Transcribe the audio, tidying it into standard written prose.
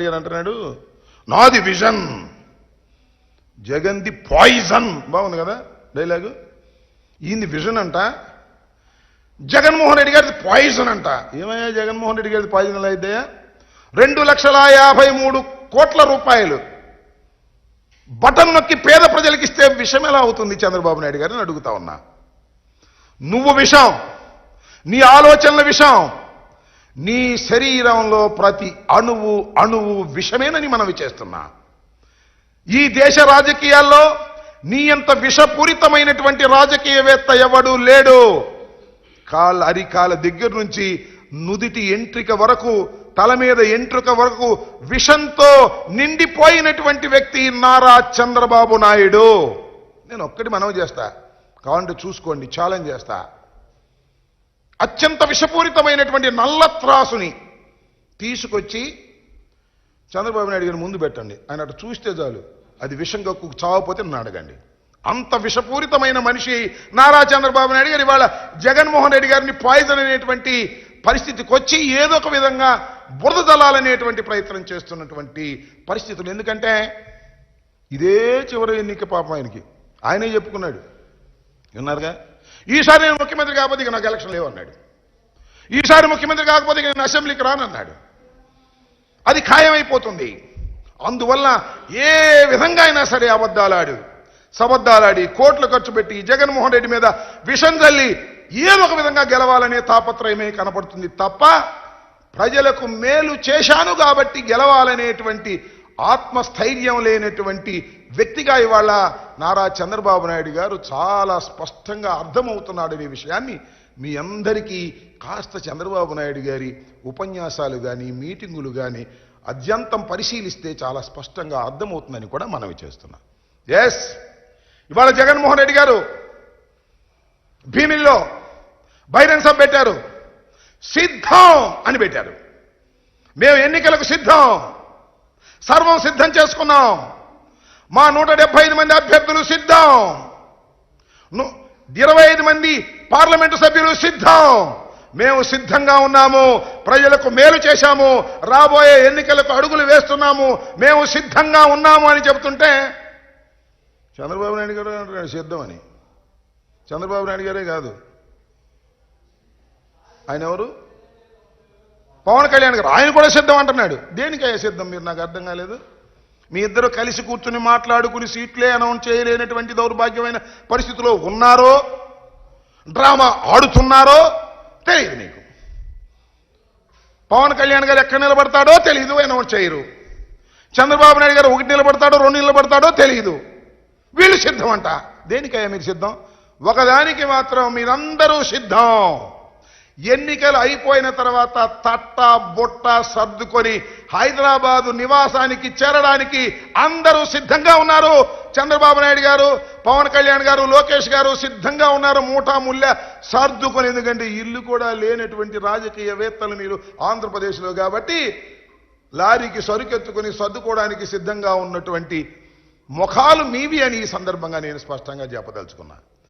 నాయుడు గారు అంటున్నాడు, నాది విజన్, జగన్ది పాయిజన్. బాగుంది కదా డైలాగు. ఈయనది విజన్ అంట, జగన్మోహన్ రెడ్డి గారిది పాయిజన్ అంట. ఏమయ్యా జగన్మోహన్ రెడ్డి గారిది పాయిజన్ అయితే 2,53 కోట్ల రూపాయలు బటన్ నొక్కి పేద ప్రజలకు ఇస్తే విషం ఎలా అవుతుంది చంద్రబాబు నాయుడు గారిని అడుగుతా ఉన్నా. నువ్వు విషం, నీ ఆలోచనల విషం, నీ శరీరంలో ప్రతి అణువు విషమేనని మనవి చేస్తున్నా. ఈ దేశ రాజకీయాల్లో నీ అంత విషపూరితమైనటువంటి రాజకీయవేత్త ఎవడు లేడు. అరికాల దగ్గర నుంచి నుదిటి ఎంట్రిక వరకు, తల మీద ఎంట్రుక వరకు విషంతో నిండిపోయినటువంటి వ్యక్తి నారా చంద్రబాబు నాయుడు. నేను ఒక్కటి మనవి చేస్తా, కావాలంటే చూసుకోండి, ఛాలెంజ్ చేస్తా. అత్యంత విషపూరితమైనటువంటి నల్ల త్రాసుని తీసుకొచ్చి చంద్రబాబు నాయుడు గారిని ముందు పెట్టండి. ఆయన అటు చూస్తే చాలు, అది విషం కక్కు చావపోతే నన్ను అడగండి. అంత విషపూరితమైన మనిషి నారా చంద్రబాబు నాయుడు గారు ఇవాళ జగన్మోహన్ రెడ్డి గారిని పాయిజన్ అనేటువంటి పరిస్థితికి వచ్చి ఏదో ఒక విధంగా బురద జల్లాలనేటువంటి ప్రయత్నం చేస్తున్నటువంటి పరిస్థితులు. ఎందుకంటే ఇదే చివరి ఎన్నిక పాపం ఆయనకి, ఆయనే చెప్పుకున్నాడు, విన్నారుగా, ఈసారి నేను ముఖ్యమంత్రి కాకపోతే ఇక నాకు ఎలక్షన్ లేవన్నాడు. ఈసారి ముఖ్యమంత్రి కాకపోతే ఇక నేను అసెంబ్లీకి రానన్నాడు. అది ఖాయమైపోతుంది. అందువల్ల ఏ విధంగా అయినా సరే సబద్దాలాడి కోట్లు ఖర్చు పెట్టి జగన్మోహన్ రెడ్డి మీద విషం చల్లి ఏదో ఒక విధంగా గెలవాలనే తాపత్రయమే కనపడుతుంది తప్ప ప్రజలకు మేలు చేశాను కాబట్టి గెలవాలనేటువంటి ఆత్మస్థైర్యం లేనటువంటి వ్యక్తిగా ఇవాళ నారా చంద్రబాబు నాయుడు గారు చాలా స్పష్టంగా అర్థమవుతున్నాడనే విషయాన్ని మీ అందరికీ కాస్త చంద్రబాబు నాయుడు గారి ఉపన్యాసాలు కానీ మీటింగులు కానీ అద్యంతం పరిశీలిస్తే చాలా స్పష్టంగా అర్థమవుతుందని కూడా మనవి చేస్తున్నాం. ఎస్, ఇవాళ జగన్మోహన్ రెడ్డి గారు భీమిల్లో బహిరంగ సభ పెట్టారు. సిద్ధం అని పెట్టారు. మేము ఎన్నికలకు సిద్ధం, సర్వం సిద్ధం చేసుకున్నాం, మా 175 మంది అభ్యర్థులు సిద్ధం, 25 మంది పార్లమెంటు సభ్యులు సిద్ధం, మేము సిద్ధంగా ఉన్నాము, ప్రజలకు మేలు చేశాము, రాబోయే ఎన్నికలకు అడుగులు వేస్తున్నాము, మేము సిద్ధంగా ఉన్నాము అని చెబుతుంటే చంద్రబాబు నాయుడు గారు అంటున్నాడు సిద్ధమని. చంద్రబాబు నాయుడు గారే కాదు, ఆయన ఎవరు, పవన్ కళ్యాణ్ గారు, ఆయన కూడా సిద్ధం అంటున్నాడు. దేనికయ్యా సిద్ధం? మీరు నాకు అర్థం కాలేదు. మీ ఇద్దరు కలిసి కూర్చుని మాట్లాడుకుని సీట్లే అనౌన్స్ చేయలేనటువంటి దౌర్భాగ్యమైన పరిస్థితిలో ఉన్నారో, డ్రామా ఆడుతున్నారో తెలియదు నీకు. పవన్ కళ్యాణ్ గారు ఎక్కడ నిలబడతాడో తెలియదు, అనౌన్స్ చేయరు. చంద్రబాబు నాయుడు గారు 1 నిలబడతాడో 2 నిలబడతాడో తెలియదు. వీళ్ళు సిద్ధం అంట. దేనికయ్యా మీరు సిద్ధం? ఒకదానికి మాత్రం మీరందరూ సిద్ధం. ఎన్నికలు అయిపోయిన తర్వాత తట్ట బొట్ట సర్దుకొని హైదరాబాదు నివాసానికి చేరడానికి అందరూ సిద్ధంగా ఉన్నారు. చంద్రబాబు నాయుడు గారు, పవన్ కళ్యాణ్ గారు, లోకేష్ గారు సిద్ధంగా ఉన్నారు మూటా ముళ్ళ సర్దుకొని. ఎందుకంటే ఇల్లు కూడా లేనటువంటి రాజకీయవేత్తలు మీరు ఆంధ్రప్రదేశ్లో కాబట్టి లారీకి సరుకెత్తుకొని సర్దుకోవడానికి సిద్ధంగా ఉన్నటువంటి ముఖాలు మీవి అని ఈ సందర్భంగా నేను స్పష్టంగా చెప్పదలుచుకున్నా.